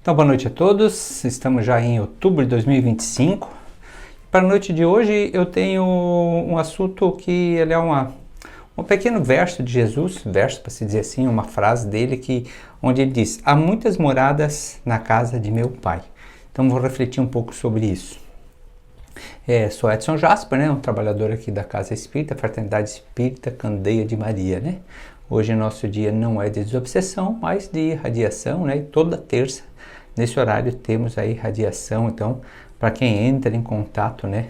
Então, boa noite a todos. Estamos já em outubro de 2025. Para a noite de hoje eu tenho um assunto que ele é um pequeno verso de Jesus, verso para se dizer assim, uma frase dele onde ele diz: há muitas moradas na casa de meu Pai. Então vou refletir um pouco sobre isso. Sou Edson Jasper, né, um trabalhador aqui da Casa Espírita, Fraternidade Espírita Candeia de Maria, né? Hoje nosso dia não é de desobsessão, mas de irradiação, né? E toda terça, nesse horário, temos a irradiação. Então, para quem entra em contato, né,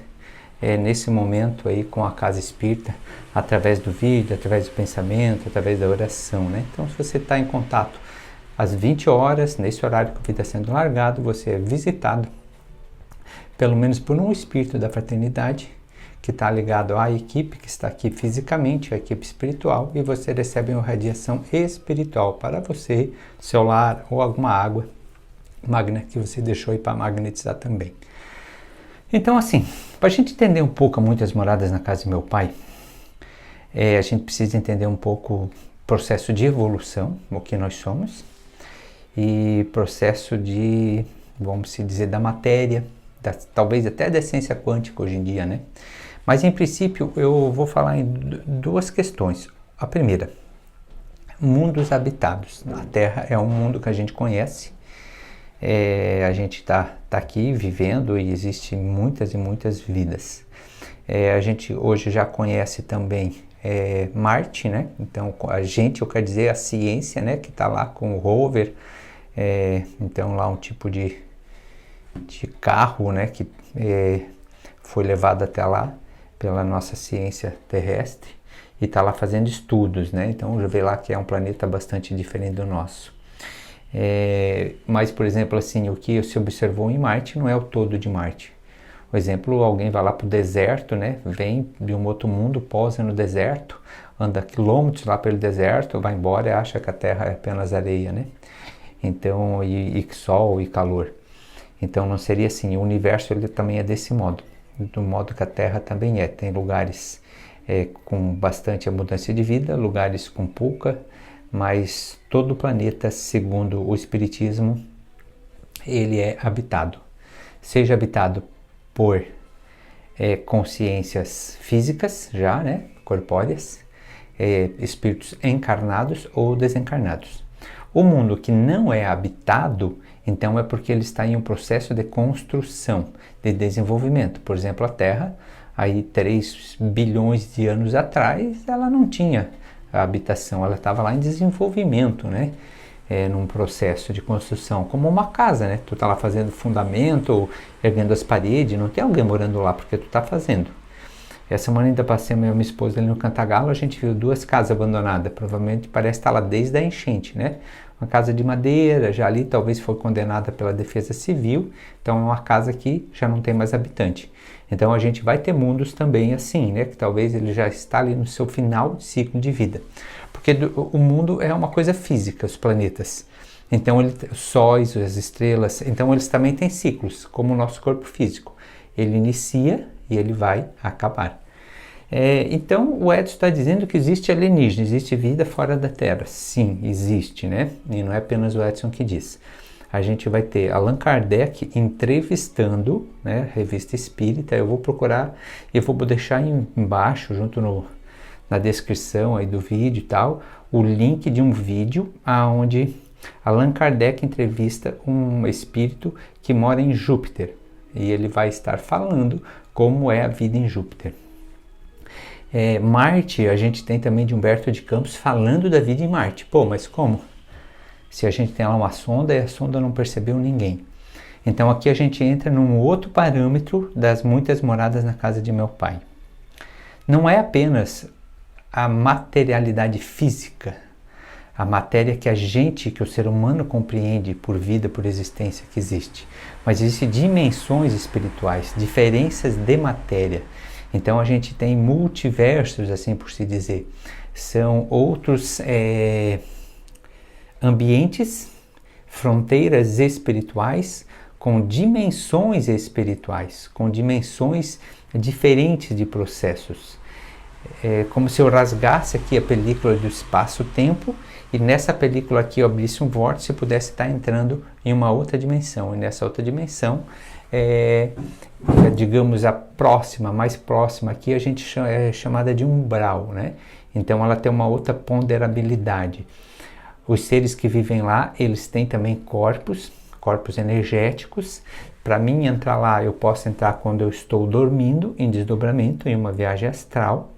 nesse momento aí com a Casa Espírita, através do vídeo, através do pensamento, através da oração, né? Então, se você está em contato às 20 horas, nesse horário que o vídeo está sendo largado, você é visitado pelo menos por um espírito da fraternidade que está ligado à equipe que está aqui fisicamente, a equipe espiritual, e você recebe uma radiação espiritual para você, seu lar ou alguma água magna que você deixou aí para magnetizar também. Então, assim, para a gente entender um pouco muitas moradas na casa de meu pai, a gente precisa entender um pouco o processo de evolução, o que nós somos, e processo de, vamos dizer, da matéria, talvez até da essência quântica hoje em dia, né? Mas em princípio eu vou falar em duas questões. A primeira, mundos habitados. A Terra é um mundo que a gente conhece, a gente está aqui vivendo e existem muitas e muitas vidas. A gente hoje já conhece também Marte, né? Então a gente, eu quero dizer a ciência, né? Que está lá com o rover, então lá um tipo de carro, né? Que foi levado até lá pela nossa ciência terrestre e está lá fazendo estudos, né? Então já vê lá que é um planeta bastante diferente do nosso. Mas, por exemplo, assim, o que se observou em Marte não é o todo de Marte. Por exemplo, alguém vai lá para o deserto, né? Vem de um outro mundo, posa no deserto, anda quilômetros lá pelo deserto, vai embora e acha que a Terra é apenas areia, né? Então, e sol e calor. Então não seria assim. O universo ele também é desse modo, do modo que a Terra também é. Tem lugares com bastante abundância de vida, lugares com pouca, mas todo o planeta, segundo o Espiritismo, ele é habitado. Seja habitado por consciências físicas já, né, corpóreas, espíritos encarnados ou desencarnados. O mundo que não é habitado, então é porque ele está em um processo de construção, de desenvolvimento. Por exemplo, a Terra, aí 3 bilhões de anos atrás, ela não tinha habitação, ela estava lá em desenvolvimento, né? Num processo de construção, como uma casa, né? Tu está lá fazendo fundamento, erguendo as paredes, não tem alguém morando lá porque tu está fazendo. Essa semana ainda passei eu e minha esposa ali no Cantagalo, a gente viu 2 casas abandonadas, provavelmente parece estar lá desde a enchente, né? Uma casa de madeira, já ali talvez foi condenada pela Defesa Civil, então é uma casa que já não tem mais habitante. Então a gente vai ter mundos também assim, né? Que talvez ele já está ali no seu final de ciclo de vida. Porque o mundo é uma coisa física, os planetas. Então os sóis, as estrelas, então eles também têm ciclos, como o nosso corpo físico. Ele inicia e ele vai acabar. Então o Edson está dizendo que existe alienígena, existe vida fora da Terra. Sim, existe, né? E não é apenas o Edson que diz. A gente vai ter Allan Kardec entrevistando, né, Revista Espírita. Eu vou procurar, eu vou deixar embaixo, junto na descrição aí do vídeo e tal, o link de um vídeo onde Allan Kardec entrevista um espírito que mora em Júpiter. E ele vai estar falando como é a vida em Júpiter. Marte, a gente tem também de Humberto de Campos falando da vida em Marte. Pô, mas como? Se a gente tem lá uma sonda e a sonda não percebeu ninguém. Então aqui a gente entra num outro parâmetro das muitas moradas na casa de meu pai. Não é apenas a materialidade física, a matéria que o ser humano compreende por vida, por existência que existe. Mas existem dimensões espirituais, diferenças de matéria. Então a gente tem multiversos, assim por se dizer. São outros ambientes, fronteiras espirituais com dimensões espirituais, com dimensões diferentes de processos. É como se eu rasgasse aqui a película do espaço-tempo e nessa película aqui eu abrisse um vórtice e pudesse estar entrando em uma outra dimensão. E nessa outra dimensão, digamos, a próxima, mais próxima aqui, a gente é chamada de umbral, né? Então ela tem uma outra ponderabilidade. Os seres que vivem lá, eles têm também corpos energéticos. Para mim entrar lá, eu posso entrar quando eu estou dormindo, em desdobramento, em uma viagem astral,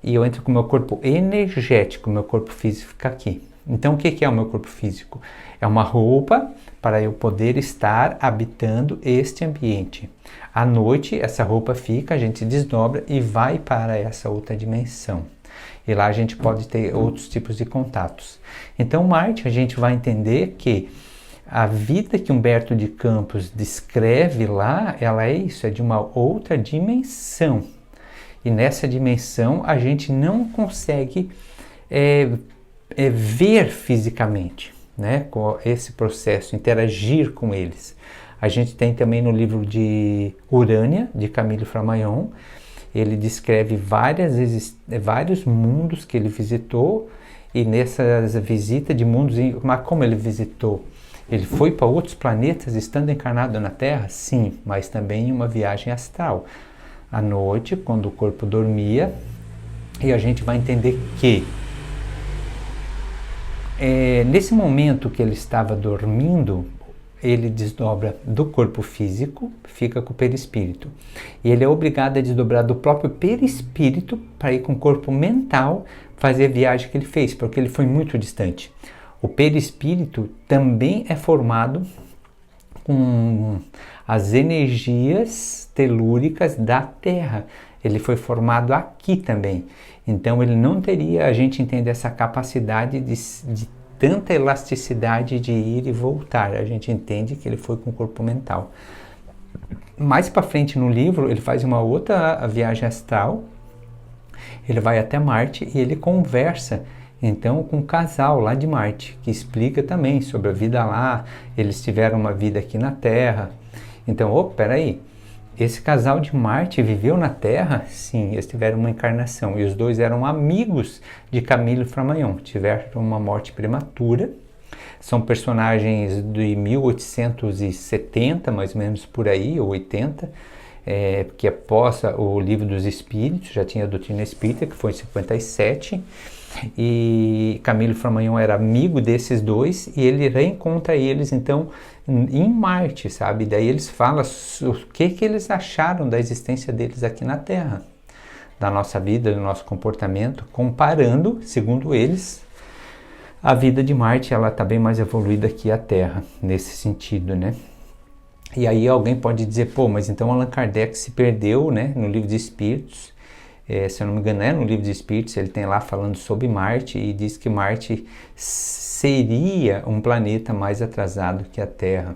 e eu entro com o meu corpo energético, meu corpo físico fica aqui. Então o que é o meu corpo físico? É uma roupa para eu poder estar habitando este ambiente. À noite, essa roupa fica, a gente desdobra e vai para essa outra dimensão. E lá a gente pode ter outros tipos de contatos. Então Marte, a gente vai entender que a vida que Humberto de Campos descreve lá, ela é isso, é de uma outra dimensão. E nessa dimensão a gente não consegue ver fisicamente, né, com esse processo, interagir com eles. A gente tem também no livro de Urânia, de Camille Flammarion, ele descreve vários mundos que ele visitou, e nessa visita de mundos, mas como ele visitou? Ele foi para outros planetas estando encarnado na Terra? Sim, mas também em uma viagem astral. À noite, quando o corpo dormia, e a gente vai entender que nesse momento que ele estava dormindo, ele desdobra do corpo físico, fica com o perispírito. E ele é obrigado a desdobrar do próprio perispírito para ir com o corpo mental fazer a viagem que ele fez, porque ele foi muito distante. O perispírito também é formado com as energias telúricas da Terra. Ele foi formado aqui também. Então ele não teria, a gente entende, essa capacidade de tanta elasticidade de ir e voltar. A gente entende que ele foi com o corpo mental. Mais para frente no livro, ele faz uma outra viagem astral. Ele vai até Marte e ele conversa então com um casal lá de Marte, que explica também sobre a vida lá. Eles tiveram uma vida aqui na Terra. Então, peraí, esse casal de Marte viveu na Terra? Sim, eles tiveram uma encarnação. E os dois eram amigos de Camille Flammarion. Tiveram uma morte prematura. São personagens de 1870, mais ou menos por aí, ou 80, que após o Livro dos Espíritos, já tinha a doutrina espírita, que foi em 57, e Camille Flammarion era amigo desses dois, e ele reencontra eles, então, em Marte, sabe? Daí eles falam o que eles acharam da existência deles aqui na Terra, da nossa vida, do nosso comportamento, comparando, segundo eles, a vida de Marte, ela está bem mais evoluída que a Terra, nesse sentido, né? E aí alguém pode dizer, mas então Allan Kardec se perdeu, né, no Livro dos Espíritos. Se eu não me engano, no Livro dos Espíritos, ele tem lá falando sobre Marte e diz que Marte seria um planeta mais atrasado que a Terra.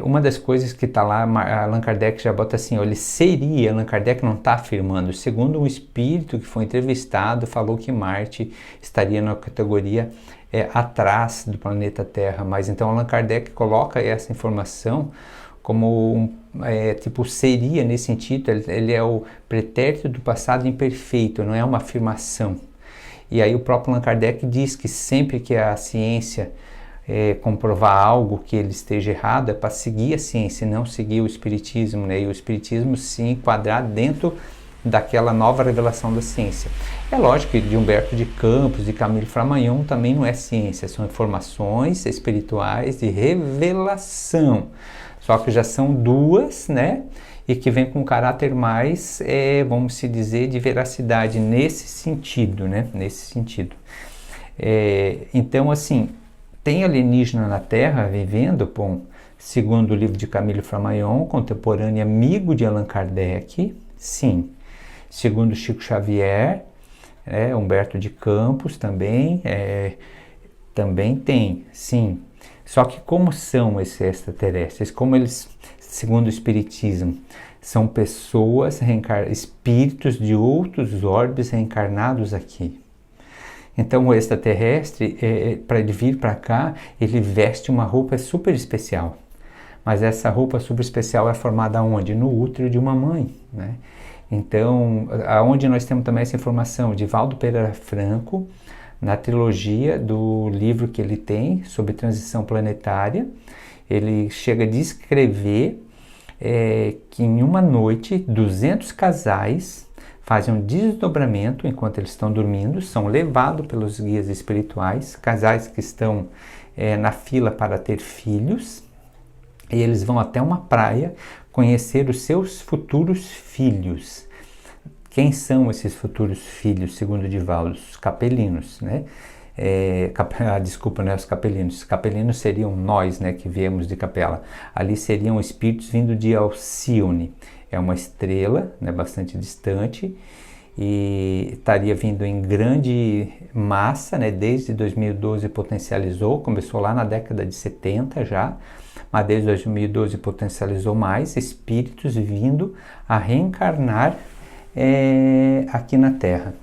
Uma das coisas que está lá, Allan Kardec já bota assim, ele seria, Allan Kardec não está afirmando, segundo um espírito que foi entrevistado, falou que Marte estaria na categoria atrás do planeta Terra, mas então Allan Kardec coloca essa informação como seria nesse sentido, ele é o pretérito do passado imperfeito, não é uma afirmação. E aí o próprio Allan Kardec diz que sempre que a ciência comprovar algo que ele esteja errado, é para seguir a ciência e não seguir o espiritismo, né? E o espiritismo se enquadrar dentro daquela nova revelação da ciência. É lógico que de Humberto de Campos e Camille Flammarion também não é ciência, são informações espirituais de revelação, só que já são duas, né? E que vem com um caráter mais, vamos se dizer, de veracidade nesse sentido, né? Nesse sentido. Então, assim, tem alienígena na Terra vivendo, segundo o livro de Camille Flammarion, contemporâneo amigo de Allan Kardec, sim. Segundo Chico Xavier, Humberto de Campos também, também tem, sim. Só que como são esses extraterrestres? Como eles, segundo o Espiritismo, são pessoas, espíritos de outros orbes reencarnados aqui. Então o extraterrestre, para ele vir para cá, ele veste uma roupa super especial. Mas essa roupa super especial é formada onde? No útero de uma mãe, né? Então, aonde nós temos também essa informação? Divaldo Pereira Franco Na trilogia do livro que ele tem sobre transição planetária, ele chega a descrever que em uma noite 200 casais fazem um desdobramento enquanto eles estão dormindo, são levados pelos guias espirituais, casais que estão na fila para ter filhos, e eles vão até uma praia conhecer os seus futuros filhos. Quem são esses futuros filhos, segundo Divaldo? Os capelinos, né? Desculpa, não é os capelinos. Os capelinos seriam nós, né, que viemos de Capela. Ali seriam espíritos vindo de Alcione. É uma estrela, né, bastante distante, e estaria vindo em grande massa, né, desde 2012 potencializou, começou lá na década de 70 já, mas desde 2012 potencializou mais espíritos vindo a reencarnar aqui na Terra.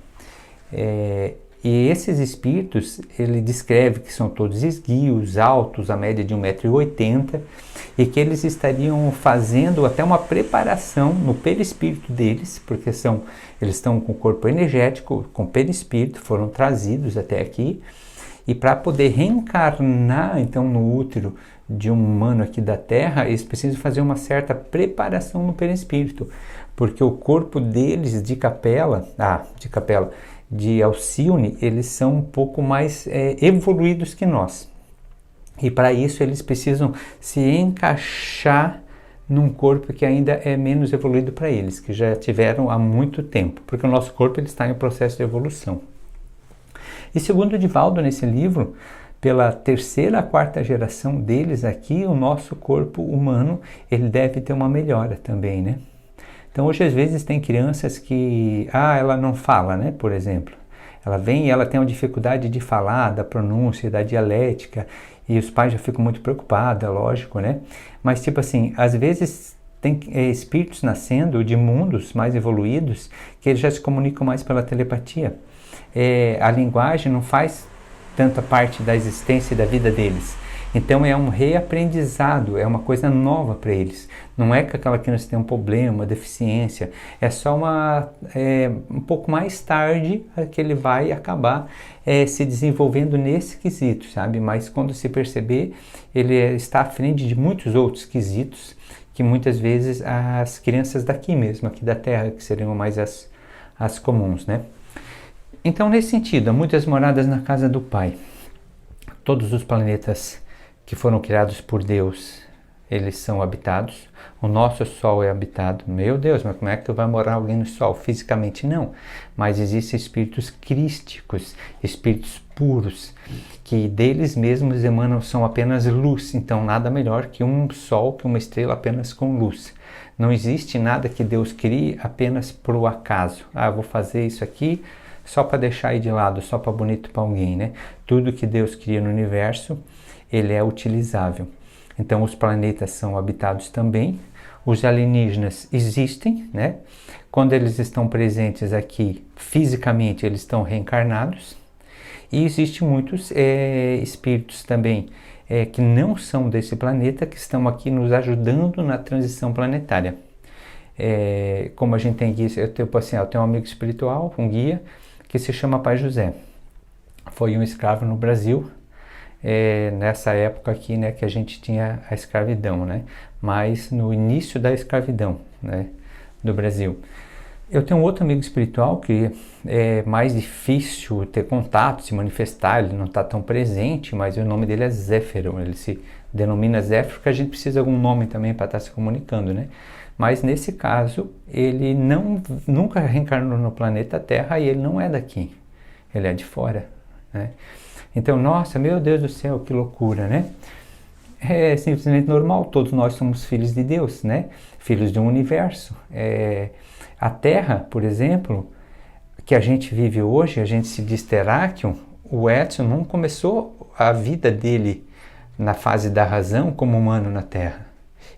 E esses espíritos, ele descreve que são todos esguios, altos, a média de 1,80 m, e que eles estariam fazendo até uma preparação no perispírito deles, porque eles estão com o corpo energético, com perispírito, foram trazidos até aqui, e para poder reencarnar, então, no útero de um humano aqui da Terra, eles precisam fazer uma certa preparação no perispírito, porque o corpo deles de Alcione, eles são um pouco mais evoluídos que nós. E para isso eles precisam se encaixar num corpo que ainda é menos evoluído para eles, que já tiveram há muito tempo, porque o nosso corpo ele está em processo de evolução. E segundo Divaldo, nesse livro, pela terceira a quarta geração deles aqui, o nosso corpo humano ele deve ter uma melhora também, né? Então hoje às vezes tem crianças que, ela não fala, né, por exemplo. Ela vem e ela tem uma dificuldade de falar, da pronúncia, da dialética, e os pais já ficam muito preocupados, lógico, né? Mas tipo assim, às vezes tem espíritos nascendo de mundos mais evoluídos que eles já se comunicam mais pela telepatia. A linguagem não faz tanta parte da existência e da vida deles. Então é um reaprendizado, é uma coisa nova para eles. Não é que aquela criança tem um problema, uma deficiência, é só um pouco mais tarde que ele vai acabar se desenvolvendo nesse quesito, sabe? Mas quando se perceber, ele está à frente de muitos outros quesitos que muitas vezes as crianças daqui mesmo, aqui da Terra, que seriam mais as comuns, né? Então, nesse sentido, há muitas moradas na casa do Pai. Todos os planetas que foram criados por Deus, eles são habitados. O nosso Sol é habitado. Meu Deus, mas como é que vai morar alguém no Sol? Fisicamente não, mas existem espíritos crísticos, espíritos puros, que deles mesmos emanam, são apenas luz. Então nada melhor que um Sol, que uma estrela apenas com luz. Não existe nada que Deus crie apenas por o acaso. Eu vou fazer isso aqui só para deixar aí de lado, só para bonito para alguém, né? Tudo que Deus cria no universo, ele é utilizável. Então os planetas são habitados também, os alienígenas existem, né? Quando eles estão presentes aqui, fisicamente eles estão reencarnados, e existem muitos espíritos também que não são desse planeta, que estão aqui nos ajudando na transição planetária. Como a gente tem guia, eu tenho um amigo espiritual, um guia, que se chama Pai José. Foi um escravo no Brasil, nessa época aqui, né, que a gente tinha a escravidão, né, mas no início da escravidão, né, do Brasil. Eu tenho um outro amigo espiritual que é mais difícil ter contato, se manifestar, ele não está tão presente, mas o nome dele é Zéfiro, ele se denomina Zéfiro, porque a gente precisa de algum nome também para estar se comunicando, né? Mas nesse caso, ele nunca reencarnou no planeta Terra e ele não é daqui, ele é de fora, né? Então, nossa, meu Deus do céu, que loucura, né? É simplesmente normal, todos nós somos filhos de Deus, né? Filhos de um universo. A Terra, por exemplo, que a gente vive hoje, a gente se diz Terráqueo, o Edson não começou a vida dele na fase da razão como humano na Terra.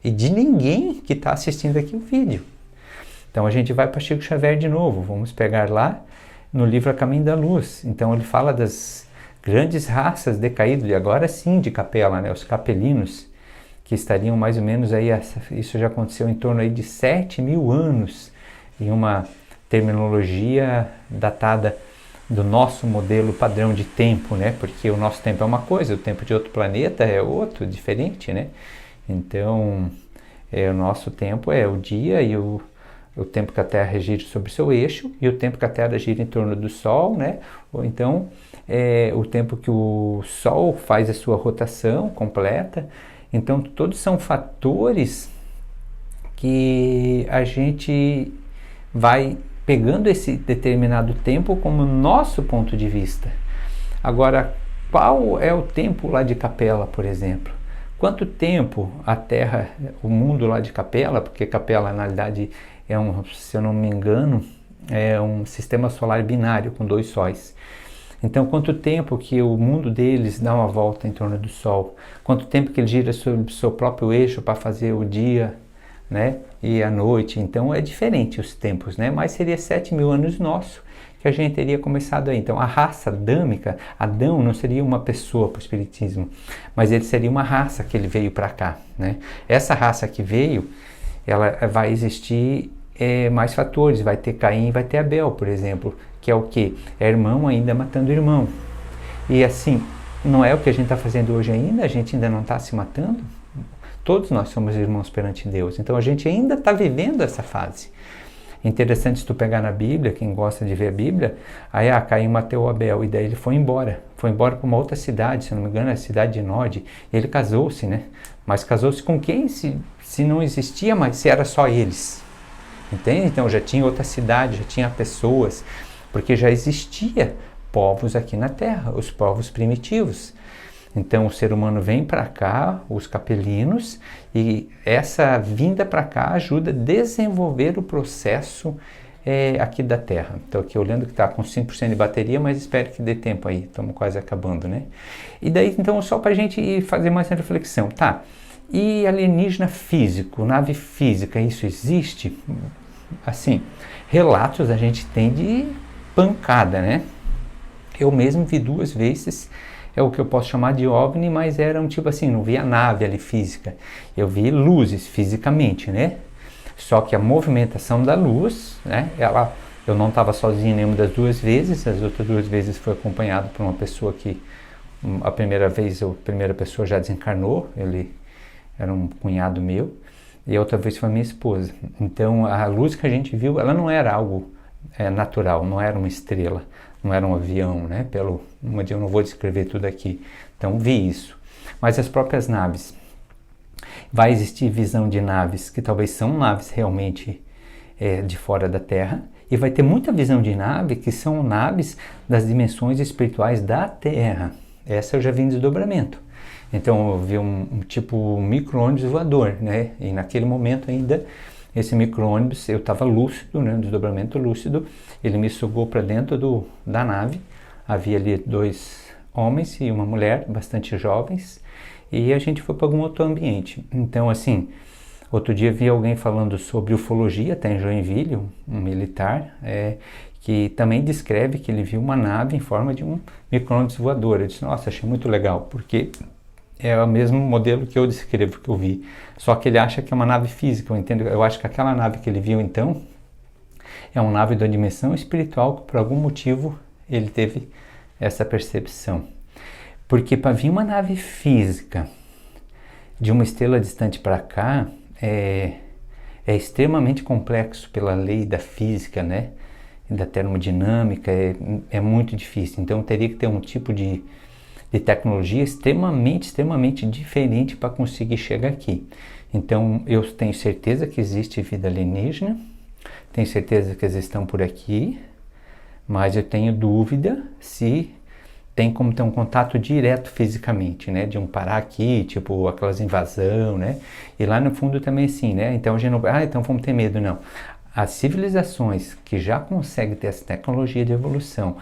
E de ninguém que está assistindo aqui o vídeo. Então a gente vai para Chico Xavier de novo, vamos pegar lá no livro A Caminho da Luz. Então ele fala das grandes raças decaídas, e agora sim de Capela, né? Os capelinos, que estariam mais ou menos aí, isso já aconteceu em torno aí de 7.000 anos, em uma terminologia datada do nosso modelo padrão de tempo, né? Porque o nosso tempo é uma coisa, o tempo de outro planeta é outro, diferente, né? Então, o nosso tempo é o dia e o tempo que a Terra gira sobre seu eixo e o tempo que a Terra gira em torno do Sol, né? Ou então, o tempo que o Sol faz a sua rotação completa. Então, todos são fatores que a gente vai pegando esse determinado tempo como nosso ponto de vista. Agora, qual é o tempo lá de Capela, por exemplo? Quanto tempo a Terra, o mundo lá de Capela, porque Capela na realidade se eu não me engano, é um sistema solar binário com 2 sóis. Então, quanto tempo que o mundo deles dá uma volta em torno do Sol? Quanto tempo que ele gira sobre o seu próprio eixo para fazer o dia, né, e a noite? Então é diferente os tempos, né? Mas seria 7.000 anos nosso que a gente teria começado aí. Então a raça adâmica, Adão não seria uma pessoa para o espiritismo, mas ele seria uma raça que ele veio para cá, né? Essa raça que veio, ela vai existir mais fatores, vai ter Caim e vai ter Abel, por exemplo, que é o que? É irmão ainda matando irmão. E assim, não é o que a gente está fazendo hoje ainda, a gente ainda não está se matando. Todos nós somos irmãos perante Deus, então a gente ainda está vivendo essa fase. Interessante se tu pegar na Bíblia, quem gosta de ver a Bíblia, aí Caim matou Abel, e daí ele foi embora para uma outra cidade, se não me engano, a cidade de Nod, e ele casou-se, né? Mas casou-se com quem? Se não existia mais, se era só eles, entende? Então já tinha outra cidade, já tinha pessoas, porque já existia povos aqui na Terra, os povos primitivos. Então o ser humano vem para cá, os capelinos, e essa vinda para cá ajuda a desenvolver o processo aqui da Terra. Estou aqui olhando que está com 5% de bateria, mas espero que dê tempo aí, estamos quase acabando, né? E daí, então, só para a gente fazer mais uma reflexão, tá? E alienígena físico, nave física, isso existe? Assim, relatos a gente tem de pancada, né? Eu mesmo vi 2 vezes, é o que eu posso chamar de OVNI, mas era um tipo assim, não via nave ali física, eu vi luzes fisicamente, né? Só que a movimentação da luz, né? Eu não estava sozinho nenhuma das 2 vezes, as outras 2 vezes foi acompanhado por uma pessoa que, a primeira pessoa já desencarnou, ele era um cunhado meu, e a outra vez foi minha esposa. Então a luz que a gente viu, ela não era algo natural, não era uma estrela, não era um avião, né? Eu não vou descrever tudo aqui. Então vi isso. Mas as próprias naves, vai existir visão de naves que talvez são naves realmente de fora da Terra, e vai ter muita visão de nave que são naves das dimensões espirituais da Terra. Essa eu já vi em desdobramento. Então eu vi um tipo micro-ônibus voador, né? E naquele momento ainda, esse micro-ônibus, eu estava lúcido, né? Um desdobramento lúcido, ele me sugou para dentro da nave. Havia ali 2 homens e uma mulher, bastante jovens, e a gente foi para algum outro ambiente. Então, assim, outro dia vi alguém falando sobre ufologia, até em Joinville, um militar, que também descreve que ele viu uma nave em forma de um micro-ônibus voador. Eu disse, nossa, achei muito legal, porque é o mesmo modelo que eu descrevo, que eu vi. Só que ele acha que é uma nave física, eu entendo. Eu acho que aquela nave que ele viu, então, é uma nave da dimensão espiritual, que por algum motivo ele teve essa percepção. Porque para vir uma nave física de uma estrela distante para cá, é extremamente complexo pela lei da física, né? Da termodinâmica, é muito difícil. Então teria que ter um tipo de tecnologia extremamente diferente para conseguir chegar aqui. Então eu tenho certeza que existe vida alienígena, tenho certeza que eles estão por aqui, mas eu tenho dúvida se tem como ter um contato direto fisicamente, né? De um parar aqui, tipo aquelas invasão, né? E lá no fundo também assim, né? Então a gente não... então vamos ter medo, não. As civilizações que já conseguem ter essa tecnologia de evolução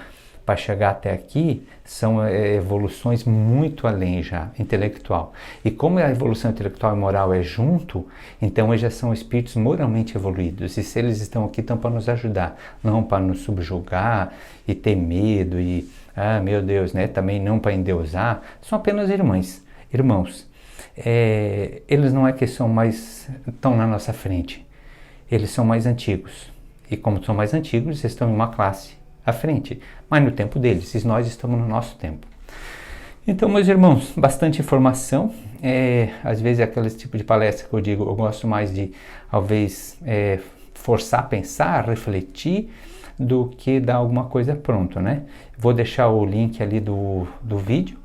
para chegar até aqui são evoluções muito além já, intelectual. E como a evolução intelectual e moral é junto, então eles já são espíritos moralmente evoluídos. E se eles estão aqui, estão para nos ajudar, não para nos subjugar e ter medo e, meu Deus, né? Também não para endeusar. São apenas irmãos. Eles não é que estão na nossa frente. Eles são mais antigos. E como são mais antigos, eles estão em uma classe à frente, mas no tempo deles, e nós estamos no nosso tempo. Então, meus irmãos, bastante informação. Às vezes é aquele tipo de palestra que eu digo, eu gosto mais de, talvez, forçar a pensar, refletir, do que dar alguma coisa pronto, né? Vou deixar o link ali do vídeo.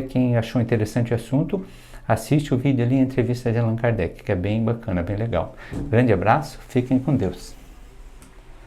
Quem achou interessante o assunto, assiste o vídeo ali, a entrevista de Allan Kardec, que é bem bacana, bem legal. Grande abraço, fiquem com Deus.